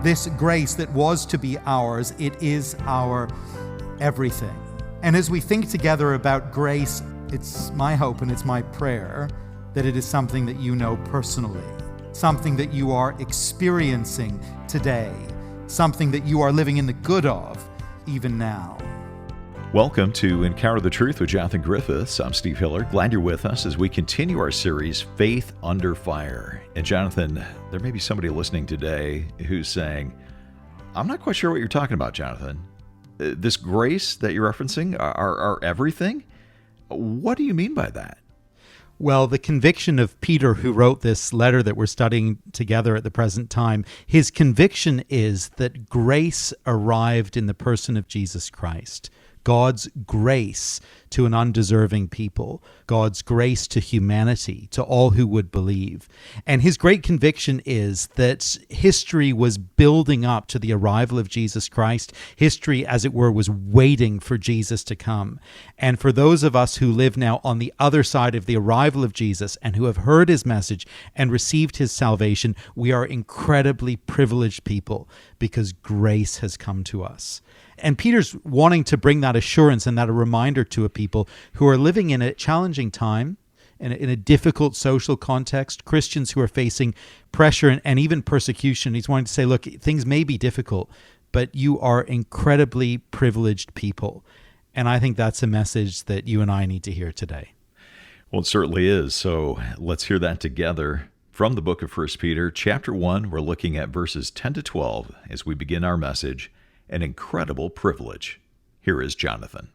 this grace that was to be ours, it is our everything. And as we think together about grace, it's my hope and it's my prayer that it is something that you know personally, something that you are experiencing today, something that you are living in the good of even now. Welcome to Encounter the Truth with Jonathan Griffiths. I'm Steve Hiller. Glad you're with us as we continue our series, Faith Under Fire. And Jonathan, there may be somebody listening today who's saying, I'm not quite sure what you're talking about, Jonathan. This grace that you're referencing, our everything? What do you mean by that? Well, the conviction of Peter, who wrote this letter that we're studying together at the present time, his conviction is that grace arrived in the person of Jesus Christ. God's grace to an undeserving people, God's grace to humanity, to all who would believe. And his great conviction is that history was building up to the arrival of Jesus Christ. History, as it were, was waiting for Jesus to come. And for those of us who live now on the other side of the arrival of Jesus and who have heard his message and received his salvation, we are incredibly privileged people because grace has come to us. And Peter's wanting to bring that assurance and that a reminder to a people who are living in a challenging time, in a difficult social context, Christians who are facing pressure and even persecution. He's wanting to say, look, things may be difficult, but you are incredibly privileged people. And I think that's a message that you and I need to hear today. Well, it certainly is. So let's hear that together. From the book of 1 Peter, chapter 1, we're looking at verses 10 to 12 as we begin our message. An incredible privilege. Here is Jonathan.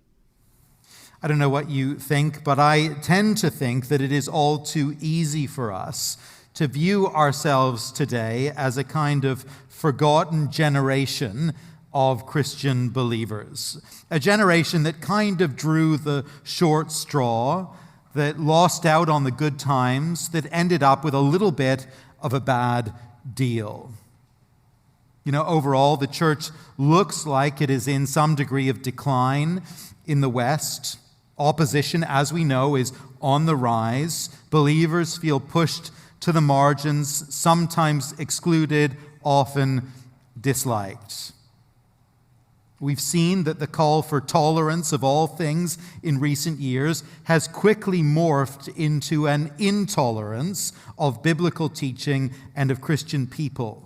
I don't know what you think, but I tend to think that it is all too easy for us to view ourselves today as a kind of forgotten generation of Christian believers. A generation that kind of drew the short straw, that lost out on the good times, that ended up with a little bit of a bad deal. You know, overall, the church looks like it is in some degree of decline in the West. Opposition, as we know, is on the rise. Believers feel pushed to the margins, sometimes excluded, often disliked. We've seen that the call for tolerance of all things in recent years has quickly morphed into an intolerance of biblical teaching and of Christian people.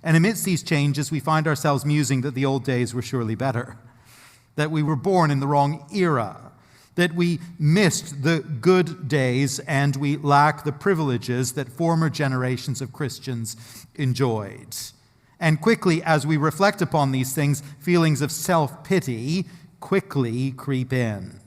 And amidst these changes, we find ourselves musing that the old days were surely better, that we were born in the wrong era, that we missed the good days and we lack the privileges that former generations of Christians enjoyed. And quickly, as we reflect upon these things, feelings of self-pity quickly creep in.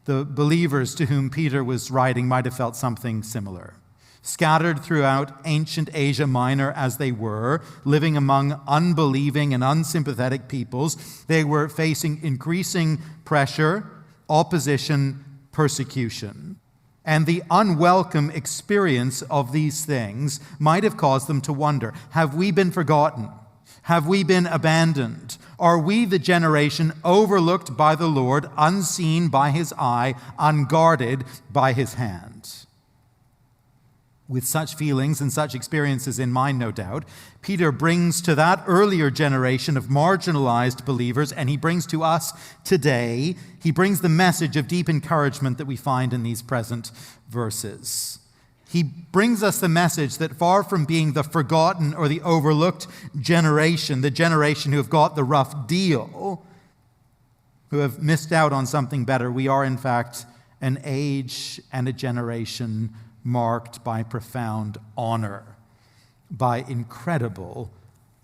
The believers to whom Peter was writing might have felt something similar. Scattered throughout ancient Asia Minor as they were, living among unbelieving and unsympathetic peoples, they were facing increasing pressure, opposition, persecution. And the unwelcome experience of these things might have caused them to wonder, have we been forgotten? Have we been abandoned? Are we the generation overlooked by the Lord, unseen by his eye, unguarded by his hand? With such feelings and such experiences in mind, no doubt, Peter brings to that earlier generation of marginalized believers, and he brings to us today, he brings the message of deep encouragement that we find in these present verses. He brings us the message that far from being the forgotten or the overlooked generation, the generation who have got the rough deal, who have missed out on something better, we are in fact an age and a generation marked by profound honor, by incredible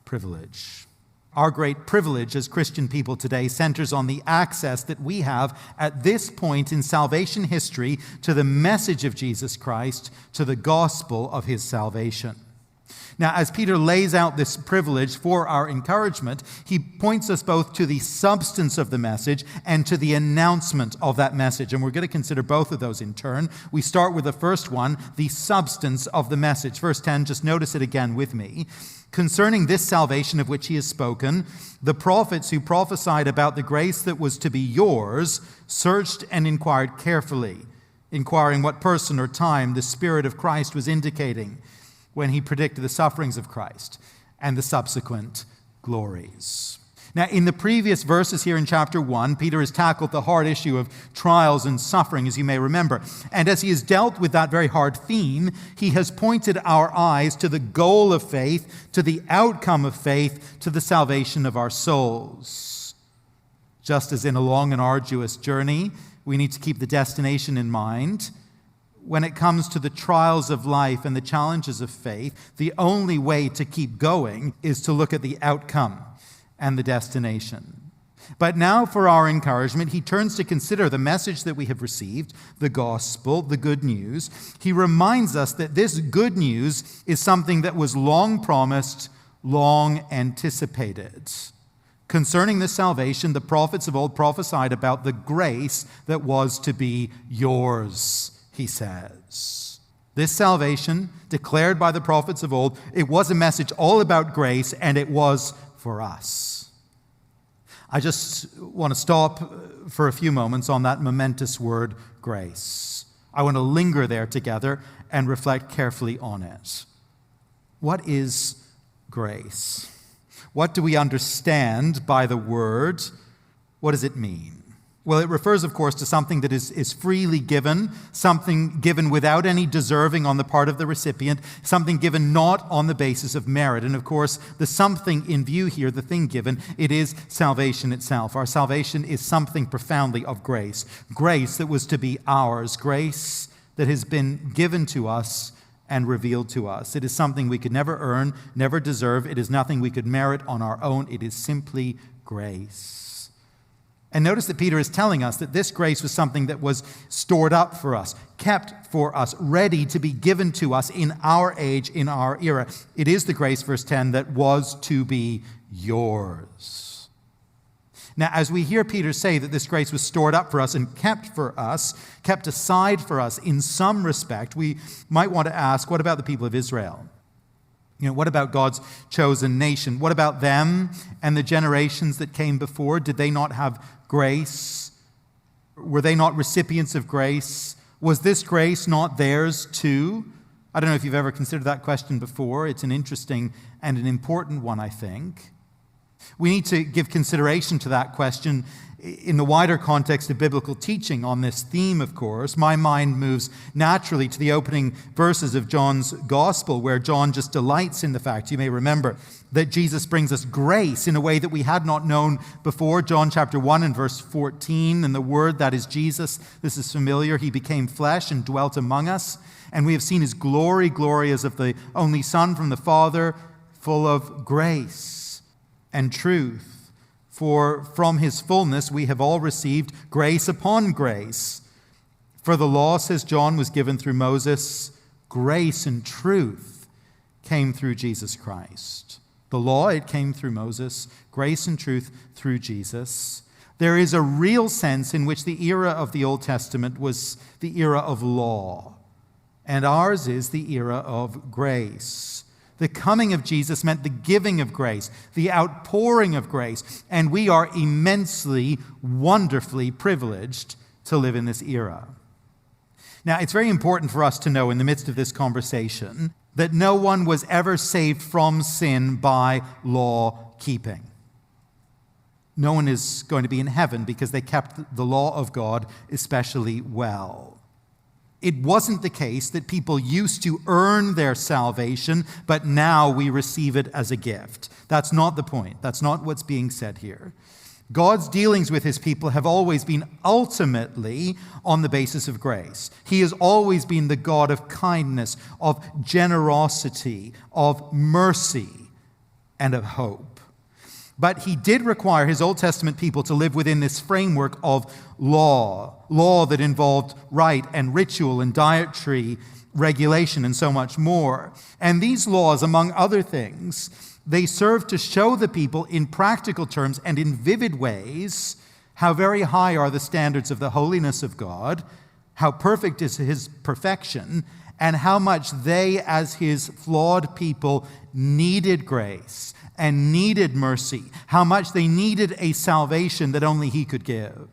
privilege. Our great privilege as Christian people today centers on the access that we have at this point in salvation history to the message of Jesus Christ, to the gospel of his salvation. Now, as Peter lays out this privilege for our encouragement, he points us both to the substance of the message and to the announcement of that message. And we're going to consider both of those in turn. We start with the first one, the substance of the message. Verse 10, just notice it again with me. Concerning this salvation of which he has spoken, the prophets who prophesied about the grace that was to be yours searched and inquired carefully, inquiring what person or time the Spirit of Christ was indicating when he predicted the sufferings of Christ and the subsequent glories. Now, in the previous verses here in chapter 1, Peter has tackled the hard issue of trials and suffering, as you may remember. And as he has dealt with that very hard theme, he has pointed our eyes to the goal of faith, to the outcome of faith, to the salvation of our souls. Just as in a long and arduous journey, we need to keep the destination in mind. When it comes to the trials of life and the challenges of faith, the only way to keep going is to look at the outcome and the destination. But now for our encouragement, he turns to consider the message that we have received, the gospel, the good news. He reminds us that this good news is something that was long promised, long anticipated. Concerning this salvation, the prophets of old prophesied about the grace that was to be yours, he says. This salvation, declared by the prophets of old, it was a message all about grace, and it was for us. I just want to stop for a few moments on that momentous word, grace. I want to linger there together and reflect carefully on it. What is grace? What do we understand by the word? What does it mean? Well, it refers, of course, to something that is freely given, something given without any deserving on the part of the recipient, something given not on the basis of merit. And, of course, the something in view here, the thing given, it is salvation itself. Our salvation is something profoundly of grace. Grace that was to be ours. Grace that has been given to us and revealed to us. It is something we could never earn, never deserve. It is nothing we could merit on our own. It is simply grace. And notice that Peter is telling us that this grace was something that was stored up for us, kept for us, ready to be given to us in our age, in our era. It is the grace, verse 10, that was to be yours. Now, as we hear Peter say that this grace was stored up for us and kept for us, kept aside for us in some respect, we might want to ask, what about the people of Israel? What about God's chosen nation? What about them and the generations that came before? Did they not have grace? Were they not recipients of grace? Was this grace not theirs too? I don't know if you've ever considered that question before. It's an interesting and an important one, I think. We need to give consideration to that question in the wider context of biblical teaching on this theme, of course. My mind moves naturally to the opening verses of John's gospel, where John just delights in the fact, you may remember, that Jesus brings us grace in a way that we had not known before. John chapter 1 and verse 14, and the Word, that is Jesus, this is familiar, he became flesh and dwelt among us, and we have seen his glory, glory as of the only Son from the Father, full of grace and truth. For from his fullness we have all received grace upon grace. For the law, says John, was given through Moses. Grace and truth came through Jesus Christ. The law, it came through Moses. Grace and truth through Jesus. There is a real sense in which the era of the Old Testament was the era of law, and ours is the era of grace. The coming of Jesus meant the giving of grace, the outpouring of grace, and we are immensely, wonderfully privileged to live in this era. Now, it's very important for us to know in the midst of this conversation that no one was ever saved from sin by law keeping. No one is going to be in heaven because they kept the law of God especially well. It wasn't the case that people used to earn their salvation, but now we receive it as a gift. That's not the point. That's not what's being said here. God's dealings with his people have always been ultimately on the basis of grace. He has always been the God of kindness, of generosity, of mercy, and of hope. But he did require his Old Testament people to live within this framework of law that involved rite and ritual and dietary regulation and so much more. And these laws, among other things, they serve to show the people in practical terms and in vivid ways how very high are the standards of the holiness of God, how perfect is his perfection, and how much they, as his flawed people, needed grace and needed mercy, how much they needed a salvation that only he could give.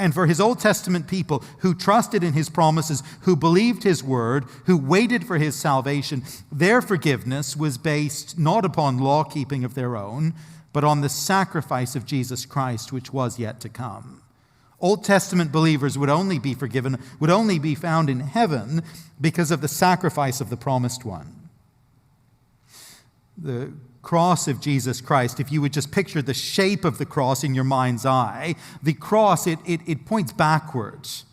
And for his Old Testament people who trusted in his promises, who believed his word, who waited for his salvation, their forgiveness was based not upon law keeping of their own, but on the sacrifice of Jesus Christ, which was yet to come. Old Testament believers would only be forgiven, would only be found in heaven because of the sacrifice of the promised one. The cross of Jesus Christ, if you would just picture the shape of the cross in your mind's eye, the cross, it points backwards.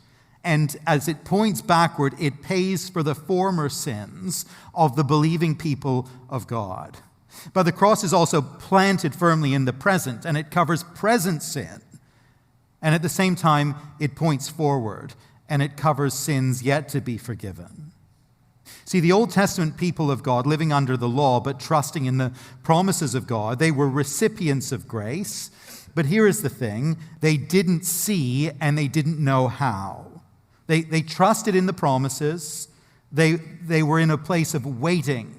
And as it points backward, it pays for the former sins of the believing people of God. But the cross is also planted firmly in the present, and it covers present sin. And at the same time, it points forward, and it covers sins yet to be forgiven. See, the Old Testament people of God, living under the law but trusting in the promises of God, they were recipients of grace. But here is the thing, they didn't see and they didn't know how. They trusted in the promises. They were in a place of waiting,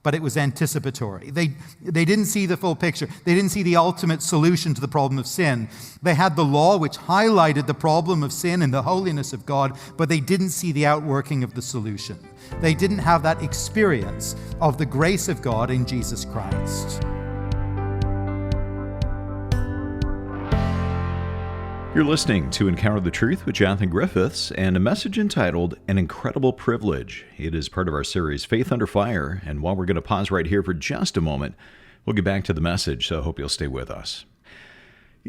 but it was anticipatory. They didn't see the full picture. They didn't see the ultimate solution to the problem of sin. They had the law, which highlighted the problem of sin and the holiness of God, but they didn't see the outworking of the solution. They didn't have that experience of the grace of God in Jesus Christ. You're listening to Encounter the Truth with Jonathan Griffiths and a message entitled An Incredible Privilege. It is part of our series Faith Under Fire, and while we're going to pause right here for just a moment, we'll get back to the message, so I hope you'll stay with us.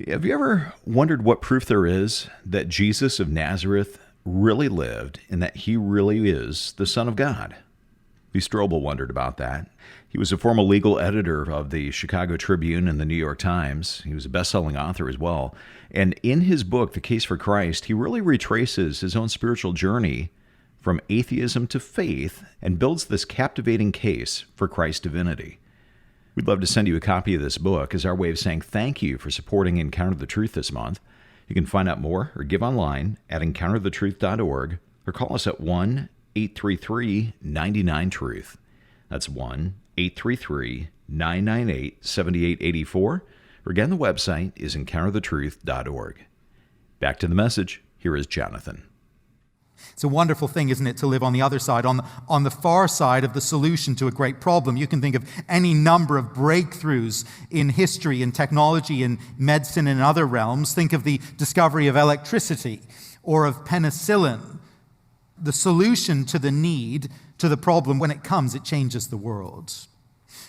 Have you ever wondered what proof there is that Jesus of Nazareth really lived and that he really is the Son of God? Lee Strobel wondered about that. He was a former legal editor of the Chicago Tribune and the New York Times. He was a best-selling author as well. And in his book, The Case for Christ, he really retraces his own spiritual journey from atheism to faith and builds this captivating case for Christ's divinity. We'd love to send you a copy of this book as our way of saying thank you for supporting Encounter the Truth this month. You can find out more or give online at encounterthetruth.org or call us at 1-833-99-TRUTH. That's 1-833-998-7884. Or again, the website is encounterthetruth.org. Back to the message. Here is Jonathan. It's a wonderful thing, isn't it, to live on the other side, on the far side of the solution to a great problem. You can think of any number of breakthroughs in history and technology and medicine and other realms. Think of the discovery of electricity or of penicillin. The solution to the need, to the problem, when it comes, it changes the world.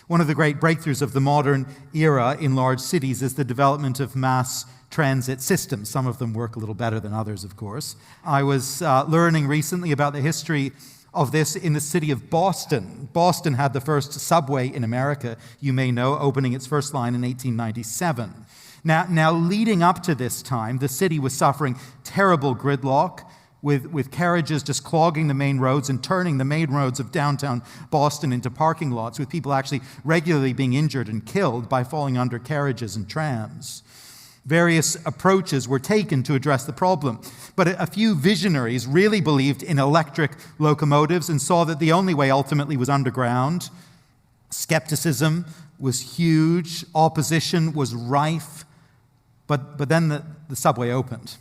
One of the great breakthroughs of the modern era in large cities is the development of mass transit systems. Some of them work a little better than others, of course. I was learning recently about the history of this in the city of Boston. Boston had the first subway in America, you may know, opening its first line in 1897. Now, leading up to this time, the city was suffering terrible gridlock, with carriages just clogging the main roads and turning the main roads of downtown Boston into parking lots, with people actually regularly being injured and killed by falling under carriages and trams. Various approaches were taken to address the problem, but a few visionaries really believed in electric locomotives and saw that the only way ultimately was underground. Skepticism was huge, opposition was rife, but then the subway opened.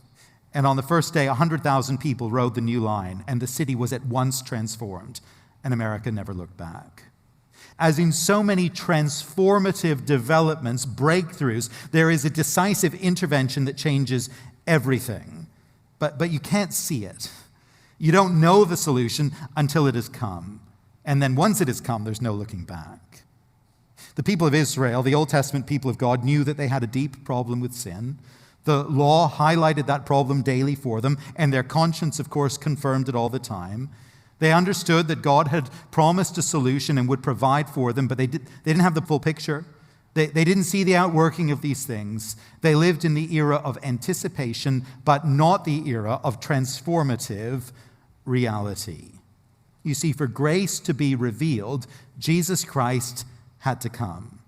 And on the first day, 100,000 people rode the new line, and the city was at once transformed, and America never looked back. As in so many transformative developments, breakthroughs, there is a decisive intervention that changes everything. But you can't see it. You don't know the solution until it has come. And then once it has come, there's no looking back. The people of Israel, the Old Testament people of God, knew that they had a deep problem with sin. The law highlighted that problem daily for them, and their conscience, of course, confirmed it all the time. They understood that God had promised a solution and would provide for them, but they didn't have the full picture. They didn't see the outworking of these things. They lived in the era of anticipation, but not the era of transformative reality. You see, for grace to be revealed, Jesus Christ had to come.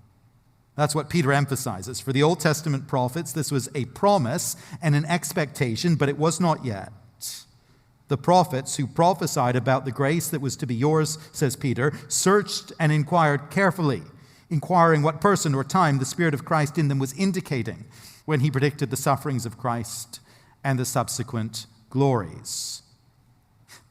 That's what Peter emphasizes. For the Old Testament prophets, this was a promise and an expectation, but it was not yet. The prophets who prophesied about the grace that was to be yours, says Peter, searched and inquired carefully, inquiring what person or time the Spirit of Christ in them was indicating when he predicted the sufferings of Christ and the subsequent glories.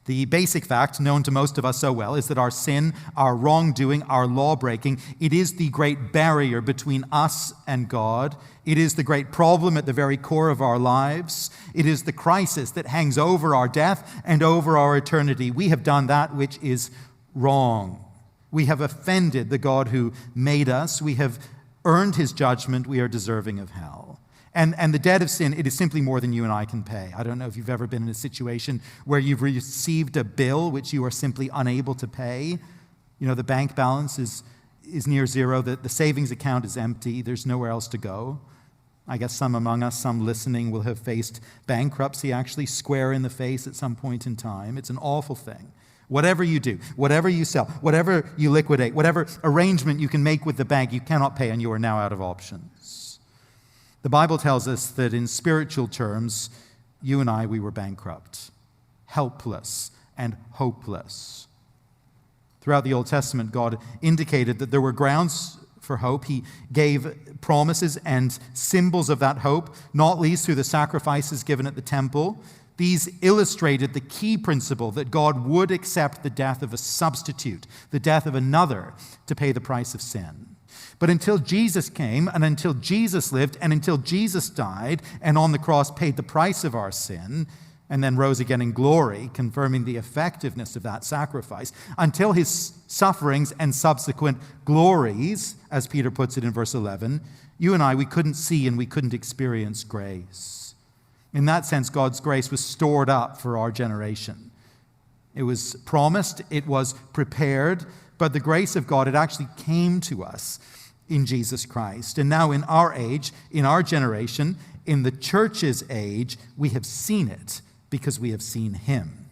The basic fact, known to most of us so well, is that our sin, our wrongdoing, our law-breaking, it is the great barrier between us and God. It is the great problem at the very core of our lives. It is the crisis that hangs over our death and over our eternity. We have done that which is wrong. We have offended the God who made us. We have earned his judgment. We are deserving of hell. And the debt of sin, it is simply more than you and I can pay. I don't know if you've ever been in a situation where you've received a bill which you are simply unable to pay. You know, the bank balance is near zero. The savings account is empty. There's nowhere else to go. I guess some among us, some listening, will have faced bankruptcy actually square in the face at some point in time. It's an awful thing. Whatever you do, whatever you sell, whatever you liquidate, whatever arrangement you can make with the bank, you cannot pay, and you are now out of options. The Bible tells us that in spiritual terms, you and I, we were bankrupt, helpless, and hopeless. Throughout the Old Testament, God indicated that there were grounds for hope. He gave promises and symbols of that hope, not least through the sacrifices given at the temple. These illustrated the key principle that God would accept the death of a substitute, the death of another, to pay the price of sin. But until Jesus came, and until Jesus lived, and until Jesus died, and on the cross paid the price of our sin, and then rose again in glory, confirming the effectiveness of that sacrifice, until his sufferings and subsequent glories, as Peter puts it in verse 11, you and I, we couldn't see and we couldn't experience grace. In that sense, God's grace was stored up for our generation. It was promised, it was prepared, but the grace of God, it actually came to us in Jesus Christ. And now in our age, in our generation, in the church's age, we have seen it because we have seen him.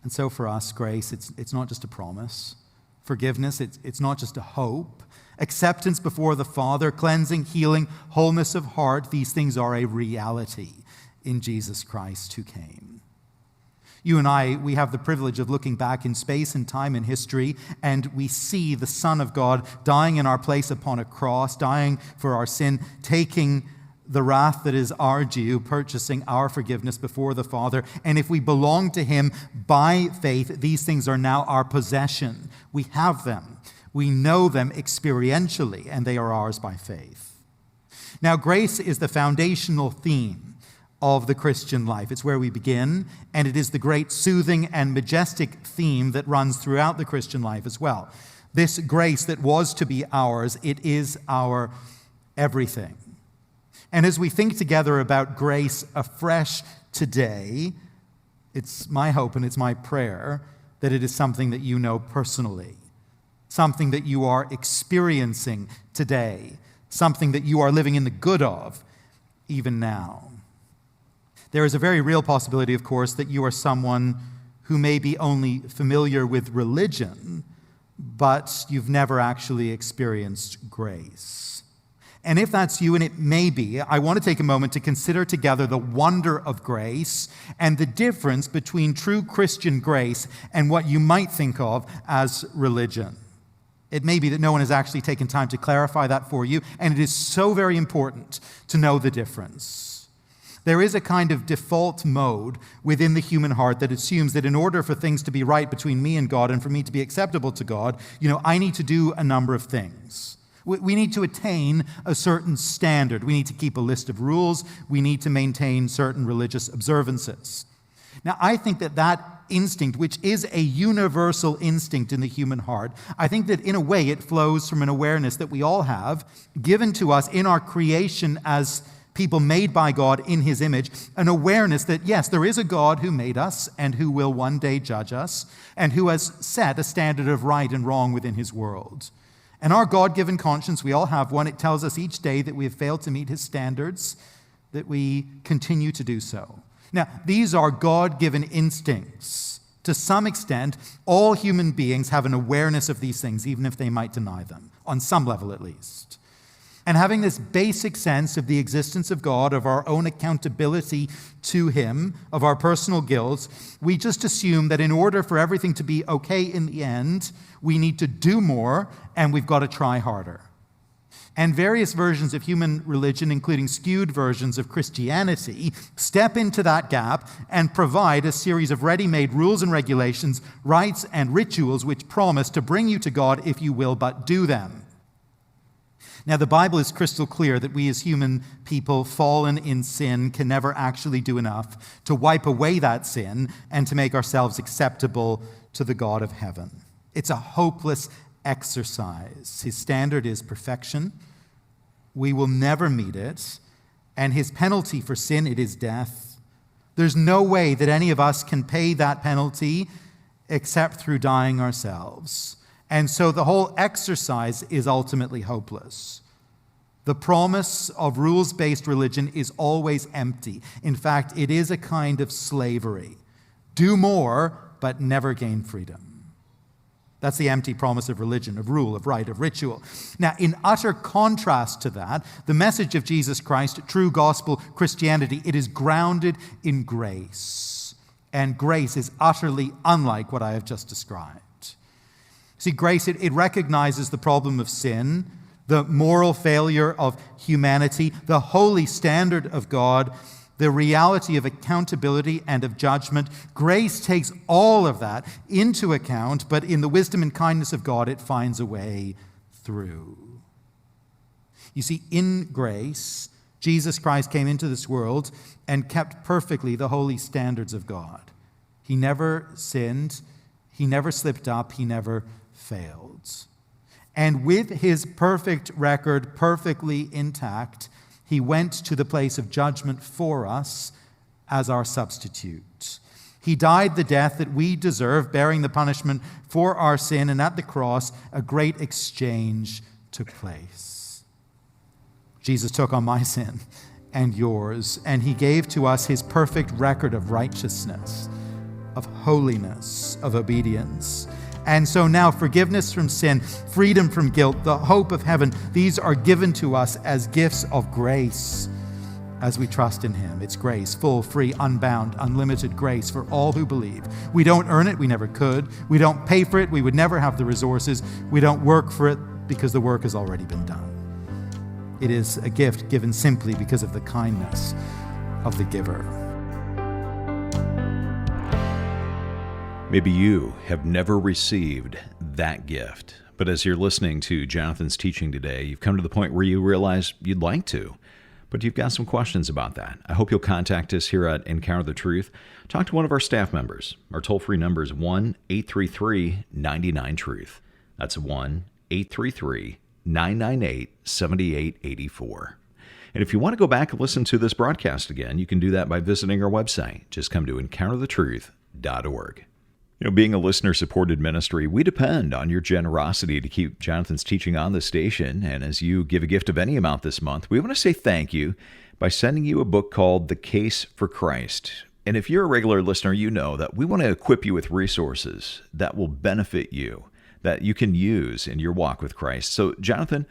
And so for us, grace, it's not just a promise. Forgiveness, it's not just a hope. Acceptance before the Father, cleansing, healing, wholeness of heart, these things are a reality in Jesus Christ who came. You and I, we have the privilege of looking back in space and time and history, and we see the Son of God dying in our place upon a cross, dying for our sin, taking the wrath that is our due, purchasing our forgiveness before the Father. And if we belong to him by faith, these things are now our possession. We have them. We know them experientially, and they are ours by faith. Now, grace is the foundational theme of the Christian life. It's where we begin, and it is the great soothing and majestic theme that runs throughout the Christian life as well. This grace that was to be ours, it is our everything. And as we think together about grace afresh today, it's my hope and it's my prayer that it is something that you know personally, something that you are experiencing today, something that you are living in the good of even now. There is a very real possibility, of course, that you are someone who may be only familiar with religion, but you've never actually experienced grace. And if that's you, and it may be, I want to take a moment to consider together the wonder of grace and the difference between true Christian grace and what you might think of as religion. It may be that no one has actually taken time to clarify that for you, and it is so very important to know the difference. There is a kind of default mode within the human heart that assumes that in order for things to be right between me and God and for me to be acceptable to God, I need to do a number of things. We need to attain a certain standard. We need to keep a list of rules. We need to maintain certain religious observances. Now, I think that instinct, which is a universal instinct in the human heart, I think that in a way it flows from an awareness that we all have, given to us in our creation as people made by God in his image, an awareness that, yes, there is a God who made us and who will one day judge us and who has set a standard of right and wrong within his world. And our God-given conscience, we all have one, it tells us each day that we have failed to meet his standards, that we continue to do so. Now, these are God-given instincts. To some extent, all human beings have an awareness of these things, even if they might deny them, on some level at least. And having this basic sense of the existence of God, of our own accountability to him, of our personal guilt, we just assume that in order for everything to be okay in the end, we need to do more and we've got to try harder. And various versions of human religion, including skewed versions of Christianity, step into that gap and provide a series of ready-made rules and regulations, rites and rituals which promise to bring you to God if you will but do them. Now, the Bible is crystal clear that we as human people, fallen in sin, can never actually do enough to wipe away that sin and to make ourselves acceptable to the God of heaven. It's a hopeless exercise. His standard is perfection. We will never meet it. And his penalty for sin, it is death. There's no way that any of us can pay that penalty except through dying ourselves. And so the whole exercise is ultimately hopeless. The promise of rules-based religion is always empty. In fact, it is a kind of slavery. Do more, but never gain freedom. That's the empty promise of religion, of rule, of rite, of ritual. Now, in utter contrast to that, the message of Jesus Christ, true gospel Christianity, it is grounded in grace. And grace is utterly unlike what I have just described. See, grace, it recognizes the problem of sin, the moral failure of humanity, the holy standard of God, the reality of accountability and of judgment. Grace takes all of that into account, but in the wisdom and kindness of God, it finds a way through. You see, in grace, Jesus Christ came into this world and kept perfectly the holy standards of God. He never sinned, he never slipped up, he never failed. And with his perfect record perfectly intact, he went to the place of judgment for us as our substitute. He died the death that we deserve, bearing the punishment for our sin, and at the cross, a great exchange took place. Jesus took on my sin and yours, and he gave to us his perfect record of righteousness, of holiness, of obedience. And so now forgiveness from sin, freedom from guilt, the hope of heaven, these are given to us as gifts of grace as we trust in him. It's grace, full, free, unbound, unlimited grace for all who believe. We don't earn it, we never could. We don't pay for it, we would never have the resources. We don't work for it because the work has already been done. It is a gift given simply because of the kindness of the giver. Maybe you have never received that gift, but as you're listening to Jonathan's teaching today, you've come to the point where you realize you'd like to, but you've got some questions about that. I hope you'll contact us here at Encounter the Truth. Talk to one of our staff members. Our toll-free number is 1-833-99-TRUTH. That's 1-833-998-7884. And if you want to go back and listen to this broadcast again, you can do that by visiting our website. Just come to encounterthetruth.org. You know, being a listener-supported ministry, we depend on your generosity to keep Jonathan's teaching on the station. And as you give a gift of any amount this month, we want to say thank you by sending you a book called The Case for Christ. And if you're a regular listener, you know that we want to equip you with resources that will benefit you, that you can use in your walk with Christ. So, Jonathan,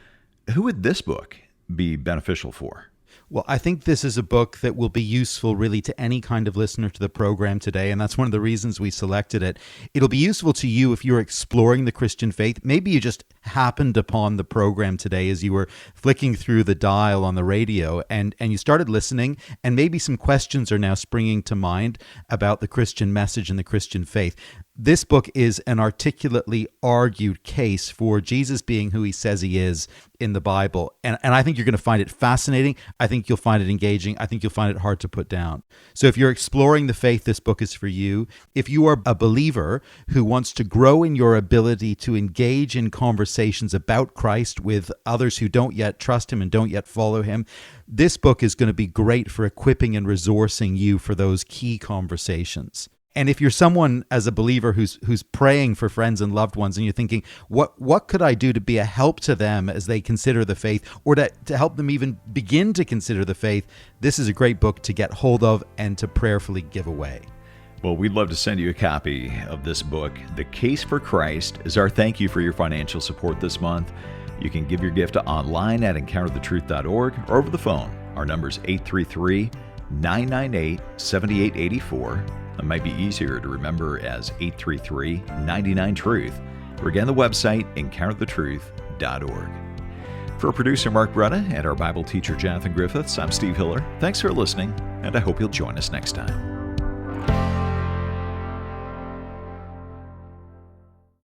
who would this book be beneficial for? Well, I think this is a book that will be useful really to any kind of listener to the program today, and that's one of the reasons we selected it. It'll be useful to you if you're exploring the Christian faith. Maybe you just happened upon the program today as you were flicking through the dial on the radio, and you started listening, and maybe some questions are now springing to mind about the Christian message and the Christian faith. This book is an articulately argued case for Jesus being who he says he is in the Bible. And I think you're going to find it fascinating. I think you'll find it engaging. I think you'll find it hard to put down. So if you're exploring the faith, this book is for you. If you are a believer who wants to grow in your ability to engage in conversations about Christ with others who don't yet trust him and don't yet follow him, this book is going to be great for equipping and resourcing you for those key conversations. And if you're someone as a believer who's praying for friends and loved ones and you're thinking, what could I do to be a help to them as they consider the faith, or to help them even begin to consider the faith, this is a great book to get hold of and to prayerfully give away. Well, we'd love to send you a copy of this book. The Case for Christ is our thank you for your financial support this month. You can give your gift online at encounterthetruth.org or over the phone. Our number is 833-998-7884. It might be easier to remember as 833-99-TRUTH. Or again, the website, encounterthetruth.org. For producer Mark Brunna and our Bible teacher Jonathan Griffiths, I'm Steve Hiller. Thanks for listening, and I hope you'll join us next time.